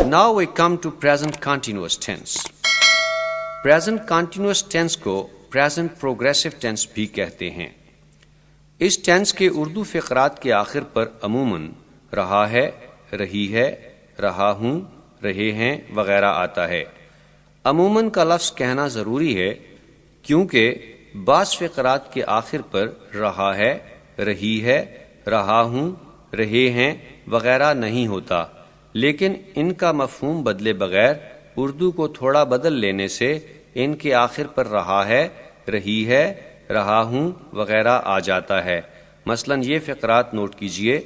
Now we come to present continuous tense. Present continuous tense کو present progressive tense بھی کہتے ہیں. اس tennis کے اردو فقرات کے آخر پر عموماً رہا ہے، رہی ہے، رہا ہوں، رہے ہیں وغیرہ آتا ہے. عموماً کا لفظ کہنا ضروری ہے کیونکہ بعض فقرات کے آخر پر رہا ہے، رہی ہے، رہا ہوں، رہے ہیں وغیرہ نہیں ہوتا، لیکن ان کا مفہوم بدلے بغیر اردو کو تھوڑا بدل لینے سے ان کے آخر پر رہا ہے، رہی ہے، رہا ہوں وغیرہ آ جاتا ہے. مثلاً یہ فقرات نوٹ کیجئے: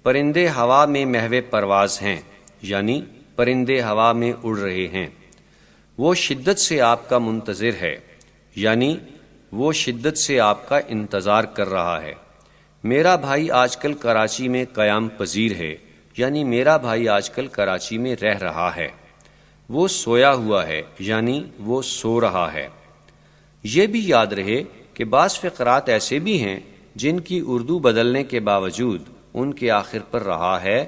پرندے ہوا میں محو پرواز ہیں، یعنی پرندے ہوا میں اڑ رہے ہیں. وہ شدت سے آپ کا منتظر ہے، یعنی وہ شدت سے آپ کا انتظار کر رہا ہے. میرا بھائی آج کل کراچی میں قیام پذیر ہے، یعنی میرا بھائی آج کل کراچی میں رہ رہا ہے. وہ سویا ہوا ہے، یعنی وہ سو رہا ہے. یہ بھی یاد رہے کہ بعض فقرات ایسے بھی ہیں جن کی اردو بدلنے کے باوجود ان کے آخر پر رہا ہے،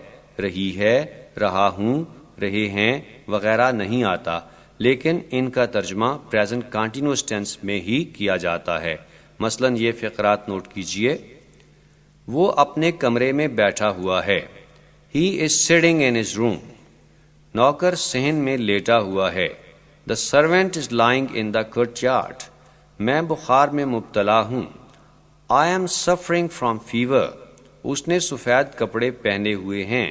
رہی ہے، رہا ہوں، رہے ہیں وغیرہ نہیں آتا، لیکن ان کا ترجمہ پریزنٹ کنٹینیوس ٹینس میں ہی کیا جاتا ہے. مثلاً یہ فقرات نوٹ کیجئے: وہ اپنے کمرے میں بیٹھا ہوا ہے. He is sitting in his room. نوکر صحن میں لیٹا ہوا ہے. The servant is lying in the courtyard. میں بخار میں مبتلا ہوں. I am suffering from fever. اس نے سفید کپڑے پہنے ہوئے ہیں.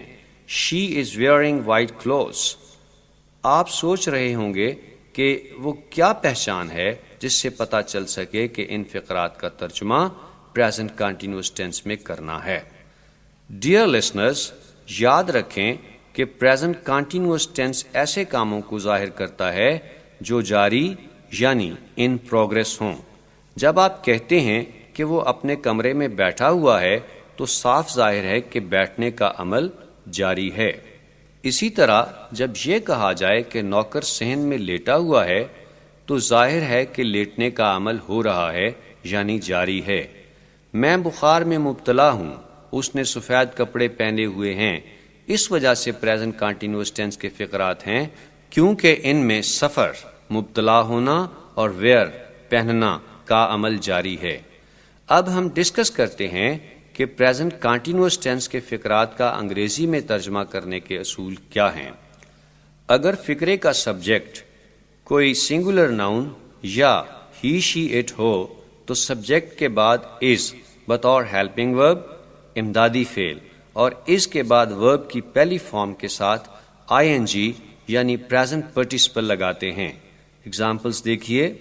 She is wearing white clothes. آپ سوچ رہے ہوں گے کہ وہ کیا پہچان ہے جس سے پتہ چل سکے کہ ان فقرات کا ترجمہ پریزنٹ کنٹینیوس ٹینس میں کرنا ہے. ڈیئر لسنرز، یاد رکھیں کہ پریزنٹ کنٹینیوس ٹینس ایسے کاموں کو ظاہر کرتا ہے جو جاری یعنی ان پروگرس ہوں. جب آپ کہتے ہیں کہ وہ اپنے کمرے میں بیٹھا ہوا ہے تو صاف ظاہر ہے کہ بیٹھنے کا عمل جاری ہے. اسی طرح جب یہ کہا جائے کہ نوکر صحن میں لیٹا ہوا ہے تو ظاہر ہے کہ لیٹنے کا عمل ہو رہا ہے یعنی جاری ہے. میں بخار میں مبتلا ہوں. اس نے سفید کپڑے پہنے ہوئے ہیں. اس وجہ سے پریزنٹ کنٹینیوس ٹینس کے فقرات ہیں کیونکہ ان میں سفر، مبتلا ہونا اور ویئر، پہننا کا عمل جاری ہے. اب ہم ڈسکس کرتے ہیں کہ پریزنٹ کنٹینیوس ٹینس کے فقرات کا انگریزی میں ترجمہ کرنے کے اصول کیا ہیں. اگر فقرے کا سبجیکٹ کوئی سنگولر ناؤن یا ہی شی اٹ ہو تو سبجیکٹ کے بعد از بطور ہیلپنگ ورب، امدادی فعل، اور اس کے بعد ورب کی پہلی فارم کے ساتھ آئی این جی یعنی پریزنٹ پارٹیسپل لگاتے ہیں. اگزامپلس دیکھیے: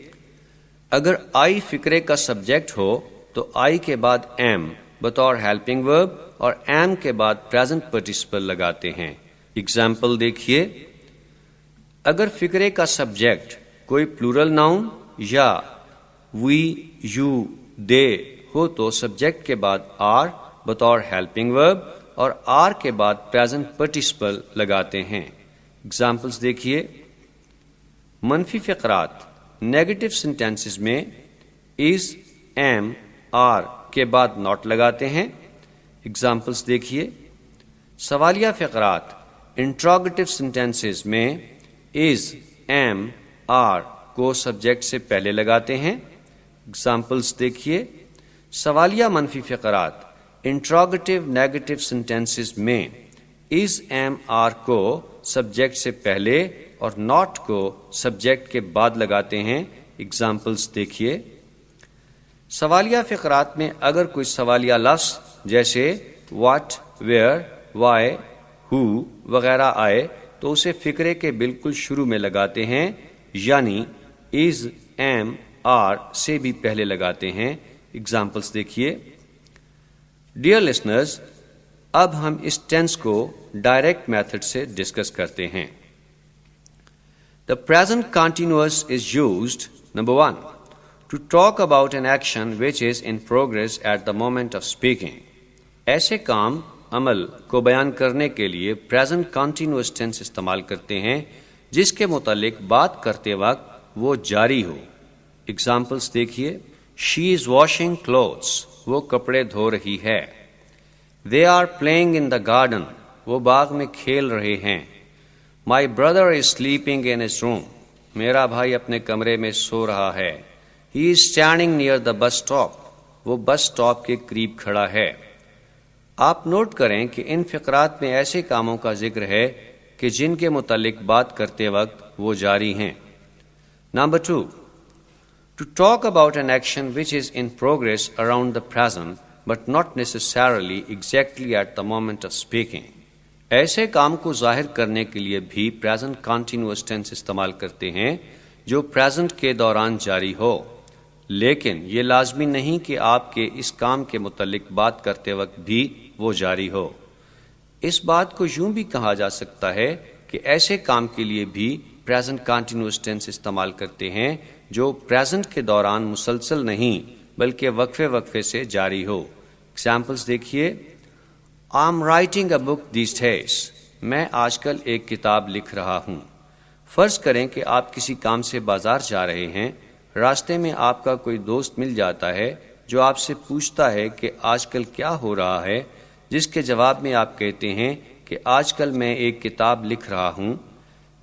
اگر آئی فقرے کا سبجیکٹ ہو تو آئی کے بعد ایم بطور ہیلپنگ ورب اور ایم کے بعد پریزنٹ پارٹیسپل لگاتے ہیں. اگزامپل دیکھیے: اگر فقرے کا سبجیکٹ کوئی پلورل ناؤن یا وی، یو، دے ہو تو سبجیکٹ کے بعد آر بطور ہیلپنگ ورب اور آر کے بعد پریزنٹ پارٹیسپل لگاتے ہیں. اگزامپلس دیکھیے: منفی فقرات نیگیٹو سینٹینسز میں از، ایم، آر کے بعد ناٹ لگاتے ہیں. اگزامپلس دیکھیے: سوالیہ فقرات انٹروگیٹو سینٹینسز میں از، ایم، آر کو سبجیکٹ سے پہلے لگاتے ہیں. اگزامپلس دیکھیے: سوالیہ منفی فقرات انٹروگیٹو نیگیٹو سینٹینسز میں از، ایم، آر کو سبجیکٹ سے پہلے اور ناٹ کو سبجیکٹ کے بعد لگاتے ہیں. اگزامپلس دیکھیے: سوالیہ فقرات میں اگر کوئی سوالیہ لفظ جیسے واٹ، ویئر، وائی، ہو وغیرہ آئے تو اسے فقرے کے بالکل شروع میں لگاتے ہیں، یعنی از، ایم، آر سے بھی پہلے لگاتے ہیں. اگزامپلس دیکھیے. ڈیئر لسنرز، اب ہم اس ٹینس کو ڈائریکٹ میتھڈ سے ڈسکس کرتے ہیں. The present continuous is used, number 1, to talk about an action which is in progress at the moment of speaking. ایسے کام، عمل کو بیان کرنے کے لیے present continuous tense استعمال کرتے ہیں جس کے متعلق بات کرتے وقت وہ جاری ہو. اگزامپلس دیکھیے: She is washing clothes. وہ کپڑے دھو رہی ہے. They are playing in the garden. وہ باغ میں کھیل رہے ہیں. My brother is sleeping in his room. میرا بھائی اپنے کمرے میں سو رہا ہے. He is standing near the bus stop. وہ بس سٹاپ کے قریب کھڑا ہے. آپ نوٹ کریں کہ ان فقرات میں ایسے کاموں کا ذکر ہے کہ جن کے متعلق بات کرتے وقت وہ جاری ہیں. Number 2. To talk about an action which is in progress around the present but not necessarily exactly at the moment of speaking. ایسے کام کو ظاہر کرنے کے لیے بھی پریزنٹ کنٹینیوس ٹینس استعمال کرتے ہیں جو پریزنٹ کے دوران جاری ہو، لیکن یہ لازمی نہیں کہ آپ کے اس کام کے متعلق بات کرتے وقت بھی وہ جاری ہو. اس بات کو یوں بھی کہا جا سکتا ہے کہ ایسے کام کے لیے بھی پریزنٹ کنٹینیوس ٹینس استعمال کرتے ہیں جو پریزنٹ کے دوران مسلسل نہیں بلکہ وقفے وقفے سے جاری ہو. ایگزامپلس دیکھیے. I'm writing a book these days. میں آج کل ایک کتاب لکھ رہا ہوں. فرض کریں کہ آپ کسی کام سے بازار جا رہے ہیں. راستے میں آپ کا کوئی دوست مل جاتا ہے جو آپ سے پوچھتا ہے کہ آج کل کیا ہو رہا ہے، جس کے جواب میں آپ کہتے ہیں کہ آج کل میں ایک کتاب لکھ رہا ہوں.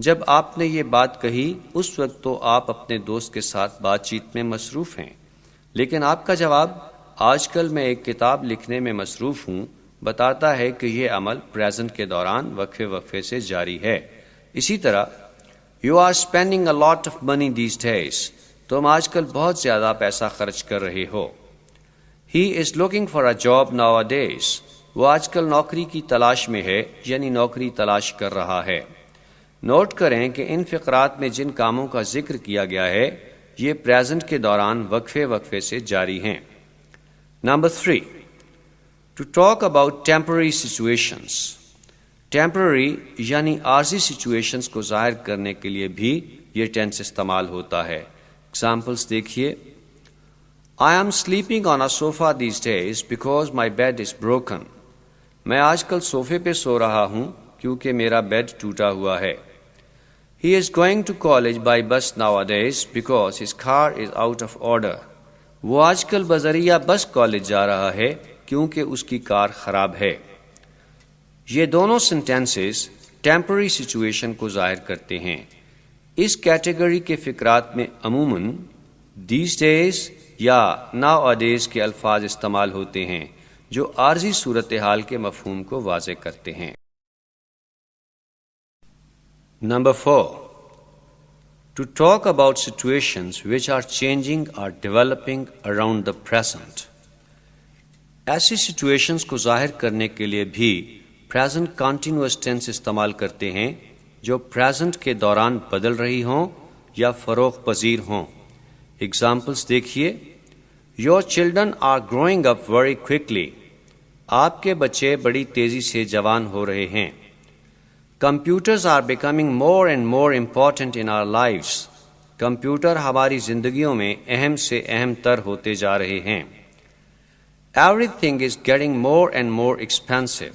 جب آپ نے یہ بات کہی اس وقت تو آپ اپنے دوست کے ساتھ بات چیت میں مصروف ہیں، لیکن آپ کا جواب آج کل میں ایک کتاب لکھنے میں مصروف ہوں بتاتا ہے کہ یہ عمل پریزنٹ کے دوران وقفے وقفے سے جاری ہے. اسی طرح You are spending a lot of money these days. تم آج کل بہت زیادہ پیسہ خرچ کر رہے ہو. He is looking for a job nowadays. وہ آج کل نوکری کی تلاش میں ہے یعنی نوکری تلاش کر رہا ہے. نوٹ کریں کہ ان فقرات میں جن کاموں کا ذکر کیا گیا ہے یہ پریزنٹ کے دوران وقفے وقفے سے جاری ہیں. Number 3. To talk about temporary situations. Temporary یعنی عارضی سچویشنز کو ظاہر کرنے کے لیے بھی یہ ٹینس استعمال ہوتا ہے. ایگزامپلس دیکھیے. I am sleeping on a sofa these days because my bed is broken. میں آج کل صوفے پہ سو رہا ہوں کیونکہ میرا بیڈ ٹوٹا ہوا ہے. He is going to college by bus nowadays because his car is out of order. وہ آج کل بذریعہ بس کالج جا رہا ہے کیونکہ اس کی کار خراب ہے. یہ دونوں سینٹینسز ٹیمپرری سچویشن کو ظاہر کرتے ہیں. اس کیٹیگری کے فقرات میں عموماً دیز ڈیز یا ناؤ اڈیز کے الفاظ استعمال ہوتے ہیں جو عارضی صورتحال کے مفہوم کو واضح کرتے ہیں. Number 4. To talk about situations which are changing or developing around the present. ایسی سچویشنز کو ظاہر کرنے کے لیے بھی پریزنٹ کنٹینیوس ٹینس استعمال کرتے ہیں جو پریزنٹ کے دوران بدل رہی ہوں یا فروغ پذیر ہوں. ایگزامپلس دیکھیے. Your children are growing up very quickly. آپ کے بچے بڑی تیزی سے جوان ہو رہے ہیں. Computers are becoming more and more important in our lives. Computer ہماری زندگیوں میں اہم سے اہم تر ہوتے جا رہے ہیں. Everything is getting more and more expensive.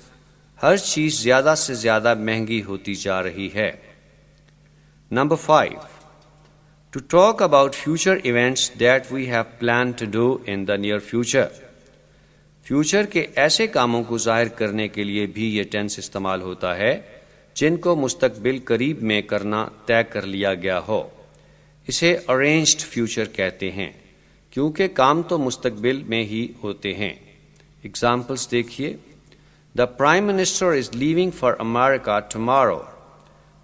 ہر چیز زیادہ سے زیادہ مہنگی ہوتی جا رہی ہے. Number 5. To talk about future events that we have planned to do in the near future. Future کے ایسے کاموں کو ظاہر کرنے کے لیے بھی یہ ٹینس استعمال ہوتا ہے جن کو مستقبل قریب میں کرنا طے کر لیا گیا ہو. اسے ارینجڈ فیوچر کہتے ہیں کیونکہ کام تو مستقبل میں ہی ہوتے ہیں. ایگزامپلس دیکھیے. The Prime Minister is leaving for America tomorrow.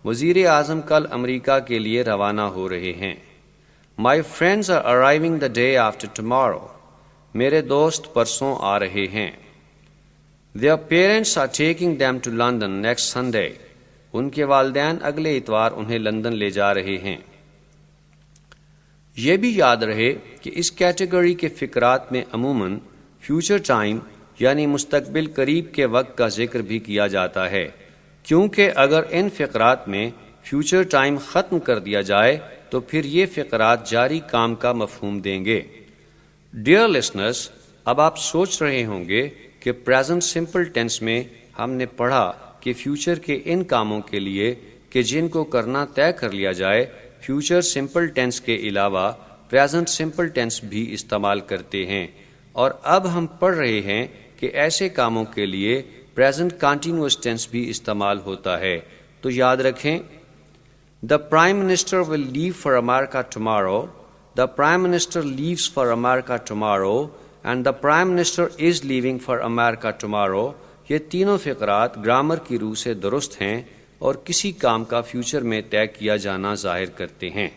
وزیر اعظم کل امریکہ کے لیے روانہ ہو رہے ہیں. My friends are arriving the day after tomorrow. میرے دوست پرسوں آ رہے ہیں. Their parents are taking them to London next Sunday. ان کے والدین اگلے اتوار انہیں لندن لے جا رہے ہیں. یہ بھی یاد رہے کہ اس کیٹیگری کے فقرات میں عموماً فیوچر ٹائم یعنی مستقبل قریب کے وقت کا ذکر بھی کیا جاتا ہے کیونکہ اگر ان فقرات میں فیوچر ٹائم ختم کر دیا جائے تو پھر یہ فقرات جاری کام کا مفہوم دیں گے. ڈیئر لسنرز، اب آپ سوچ رہے ہوں گے کہ پریزنٹ سمپل ٹینس میں ہم نے پڑھا کہ فیوچر کے ان کاموں کے لیے کہ جن کو کرنا طے کر لیا جائے فیوچر سمپل ٹینس کے علاوہ پریزنٹ سمپل ٹینس بھی استعمال کرتے ہیں، اور اب ہم پڑھ رہے ہیں کہ ایسے کاموں کے لیے پریزنٹ کنٹینیوس ٹینس بھی استعمال ہوتا ہے تو یاد رکھیں The Prime Minister will leave for America tomorrow, the Prime Minister leaves for America tomorrow, and the Prime Minister is leaving for America tomorrow. یہ تینوں فقرات گرامر کی روح سے درست ہیں اور کسی کام کا فیوچر میں طے کیا جانا ظاہر کرتے ہیں۔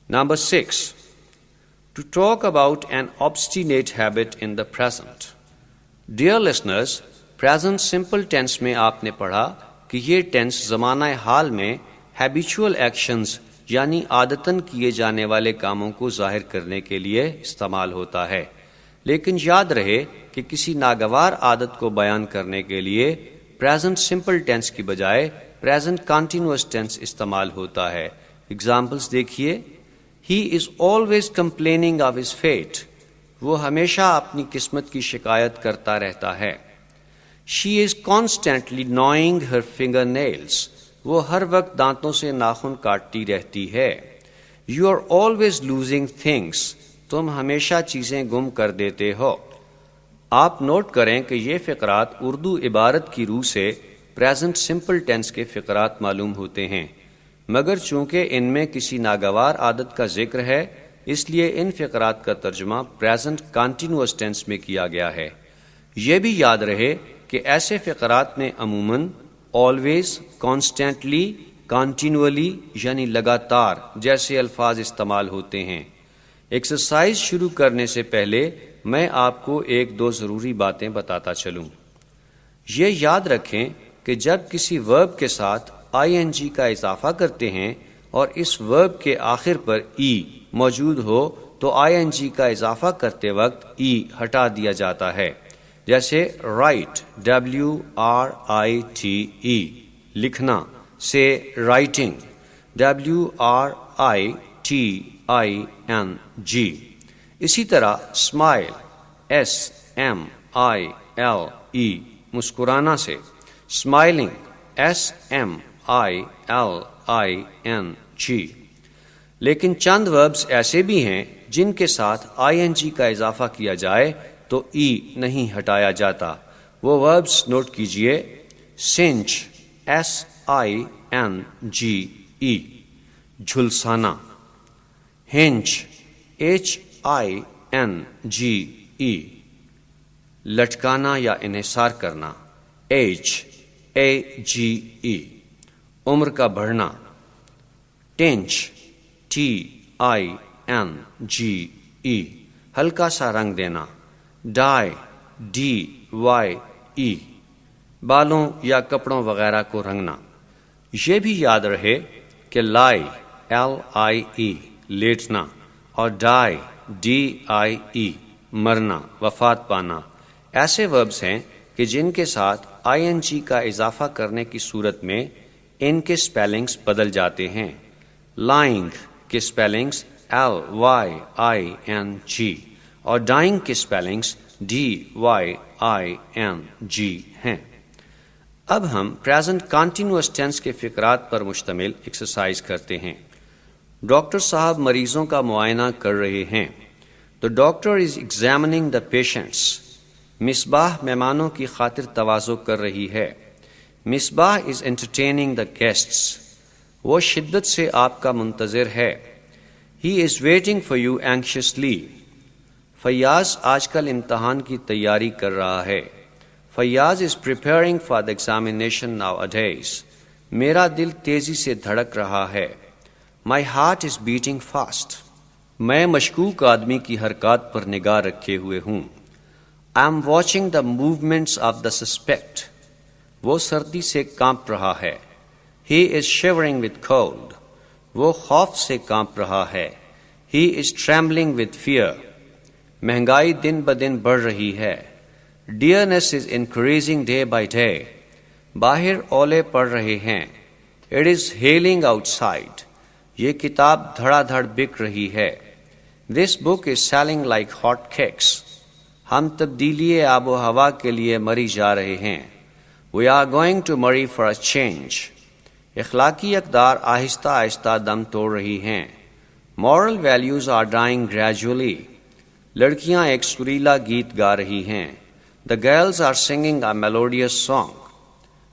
Number 6. To talk about an obstinate habit in the present. Dear listeners, present simple tense میں آپ نے پڑھا کہ یہ ٹینس زمانہ حال میں ہیبیچول ایکشنز یعنی عادتاً کیے جانے والے کاموں کو ظاہر کرنے کے لیے استعمال ہوتا ہے، لیکن یاد رہے کہ کسی ناگوار عادت کو بیان کرنے کے لیے پریزنٹ سمپل ٹینس کی بجائے پریزنٹ کنٹینیوس ٹینس استعمال ہوتا ہے۔ اگزامپلس دیکھیے، He is always complaining of his fate. وہ ہمیشہ اپنی قسمت کی شکایت کرتا رہتا ہے۔ She is constantly gnawing her fingernails. وہ ہر وقت دانتوں سے ناخن کاٹتی رہتی ہے۔ You are always losing things. تم ہمیشہ چیزیں گم کر دیتے ہو۔ آپ نوٹ کریں کہ یہ فقرات اردو عبارت کی روح سے پریزنٹ سمپل ٹینس کے فقرات معلوم ہوتے ہیں، مگر چونکہ ان میں کسی ناگوار عادت کا ذکر ہے اس لیے ان فقرات کا ترجمہ پریزنٹ کنٹینیوس ٹینس میں کیا گیا ہے۔ یہ بھی یاد رہے کہ ایسے فقرات میں عموماً آلویز، کانسٹینٹلی، کنٹینولی یعنی لگاتار جیسے الفاظ استعمال ہوتے ہیں۔ ایکسرسائز شروع کرنے سے پہلے میں آپ کو ایک دو ضروری باتیں بتاتا چلوں۔ یہ یاد رکھیں کہ جب کسی ورب کے ساتھ آئی این جی کا اضافہ کرتے ہیں اور اس ورب کے آخر پر ای موجود ہو تو آئی این جی کا اضافہ کرتے وقت ای ہٹا دیا جاتا ہے، جیسے رائٹ WRITE، لکھنا سے رائٹنگ WRITING۔ اسی طرح اسمائل SMILE، مسکرانا سے اسمائلنگ SMILING۔ لیکن چند وربز ایسے بھی ہیں جن کے ساتھ آئی این جی کا اضافہ کیا جائے تو ای نہیں ہٹایا جاتا۔ وہ وربز نوٹ کیجئے، سنچ SINGE، جھلسانا، ہنچ HINGE، لٹکانا یا انحصار کرنا، HAGE، عمر کا بڑھنا، ٹینچ TINGE، ہلکا سا رنگ دینا، ڈائی DYE، بالوں یا کپڑوں وغیرہ کو رنگنا۔ یہ بھی یاد رہے کہ لائی LIE، لیٹنا، اور ڈائی DIE، مرنا، وفات پانا ایسے وربز ہیں کہ جن کے ساتھ آئی این جی کا اضافہ کرنے کی صورت میں ان کے سپیلنگز بدل جاتے ہیں۔ لائنگ کے سپیلنگز LYING اور ڈائنگ کے سپیلنگز DYING ہیں۔ اب ہم پریزنٹ کنٹینیوس ٹینس کے فقرات پر مشتمل ایکسرسائز کرتے ہیں۔ ڈاکٹر صاحب مریضوں کا معائنہ کر رہے ہیں۔ The doctor is examining the patients. Misbah مہمانوں کی خاطر تواضع کر رہی ہے۔ Misbah is entertaining the guests. وہ شدت سے آپ کا منتظر ہے۔ He is waiting for you anxiously. Fayyaz آج کل امتحان کی تیاری کر رہا ہے۔ Fayyaz is preparing for the examination nowadays. میرا دل تیزی سے دھڑک رہا ہے۔ My heart is beating fast. میں مشکوک آدمی کی حرکات پر نگاہ رکھے ہوئے ہوں۔ I am watching the movements of the suspect. وہ سردی سے کانپ رہا ہے۔ He is shivering with cold. وہ خوف سے کانپ رہا ہے۔ He is trembling with fear. مہنگائی دن بدن بڑھ رہی ہے۔ Dearness is increasing day by day. باہر اولے پڑ رہے ہیں۔ It is hailing outside. یہ کتاب دھڑا دھڑ بک رہی ہے۔ This book is selling like hot cakes. ہم تبدیلی آب و ہوا کے لیے مری جا رہے ہیں۔ We are going to Murray for a change. اخلاقی اقدار آہستہ آہستہ دم توڑ رہی ہیں۔ Moral values are dying gradually. لڑکیاں ایک سریلا گیت گا رہی ہیں۔ The girls are singing a melodious song.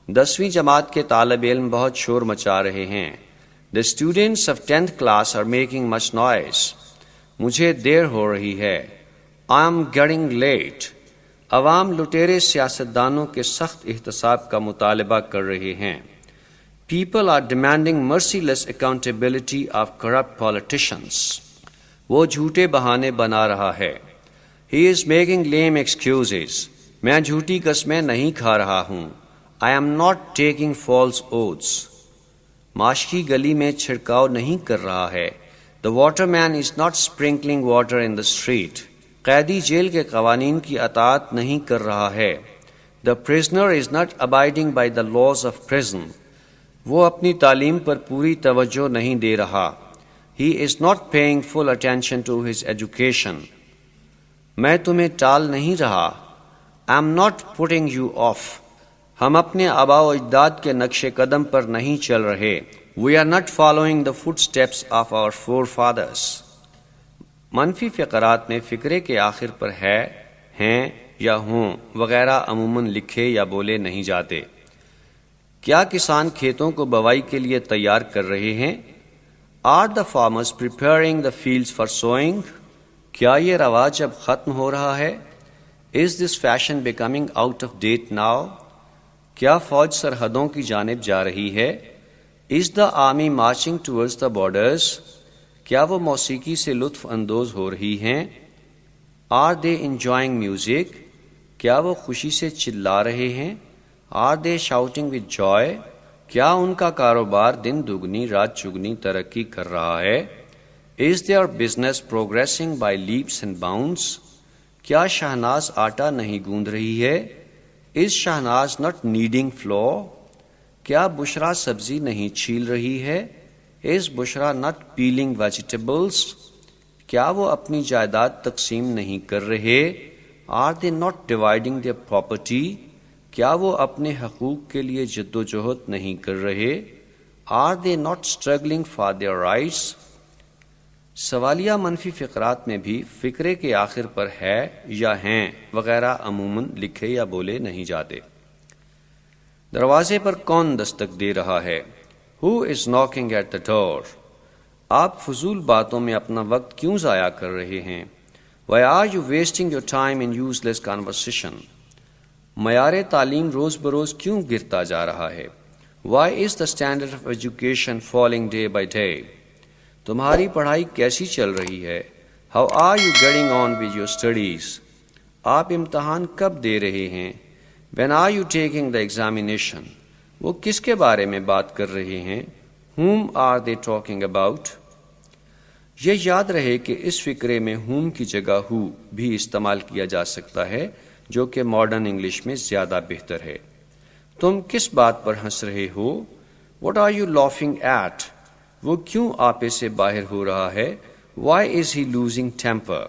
10ویں جماعت کے طالب علم بہت شور مچا رہے ہیں. The students of 10th class are making much noise. مجھے دیر ہو رہی ہے. I am getting late. عوام لٹیرے سیاستدانوں کے سخت احتساب کا مطالبہ کر رہے ہیں. People are demanding merciless accountability of corrupt politicians. وہ جھوٹے بہانے بنا رہا ہے. He is making lame excuses. میں جھوٹی قسمیں نہیں کھا رہا ہوں. I am not taking false oaths. ماشکی گلی میں چھڑکاؤ نہیں کر رہا ہے. The waterman is not sprinkling water in the street. قیدی جیل کے قوانین کی اطاعت نہیں کر رہا ہے. The prisoner is not abiding by the laws of prison. وہ اپنی تعلیم پر پوری توجہ نہیں دے رہا. He is not paying full attention to his education. میں تمہیں ٹال نہیں رہا. I am not putting you off. ہم اپنے آباء و اجداد کے نقش قدم پر نہیں چل رہے. We are not following the footsteps of our forefathers. منفی فقرات میں فقرے کے آخر پر ہے، ہیں یا ہوں وغیرہ عموماً لکھے یا بولے نہیں جاتے. کیا کسان کھیتوں کو بوائی کے لیے تیار کر رہے ہیں؟ Are the farmers preparing the fields for sowing? کیا یہ رواج اب ختم ہو رہا ہے؟ Is this fashion becoming out of date now? کیا فوج سرحدوں کی جانب جا رہی ہے؟ Is the army marching towards the borders? کیا وہ موسیقی سے لطف اندوز ہو رہی ہیں؟ Are they enjoying music? کیا وہ خوشی سے چلا رہے ہیں؟ Are they shouting with joy? کیا ان کا کاروبار دن دگنی رات چگنی ترقی کر رہا ہے؟ Is their business progressing by leaps and bounds? کیا شہناز آٹا نہیں گوندھ رہی ہے؟ Is Shahnaz not kneading flour? کیا بشرا سبزی نہیں چھیل رہی ہے؟ Is Bushra not peeling vegetables? کیا وہ اپنی جائیداد تقسیم نہیں کر رہے؟ Are they not dividing their property? کیا وہ اپنے حقوق کے لیے جد و جہد نہیں کر رہے؟ Are they not struggling for their rights? سوالیہ منفی فقرات میں بھی فقرے کے آخر پر ہے یا ہیں وغیرہ عموماً لکھے یا بولے نہیں جاتے. دروازے پر کون دستک دے رہا ہے؟ Who is knocking at the door? آپ فضول باتوں میں اپنا وقت کیوں ضائع کر رہے ہیں؟ Why are you wasting your time in useless conversation? معیار تعلیم روز بروز کیوں گرتا جا رہا ہے؟ Why is the standard of education falling day by day? تمہاری پڑھائی کیسی چل رہی ہے؟ How are you getting on with your studies? آپ امتحان کب دے رہے ہیں؟ When are you taking the examination? وہ کس کے بارے میں بات کر رہے ہیں؟ Whom are they talking about? یہ یاد رہے کہ اس فقرے میں whom کی جگہ who بھی استعمال کیا جا سکتا ہے، جو کہ ماڈرن انگلش میں زیادہ بہتر ہے. تم کس بات پر ہنس رہے ہو؟ What are you laughing at? وہ کیوں آپے سے باہر ہو رہا ہے؟ Why is he losing temper?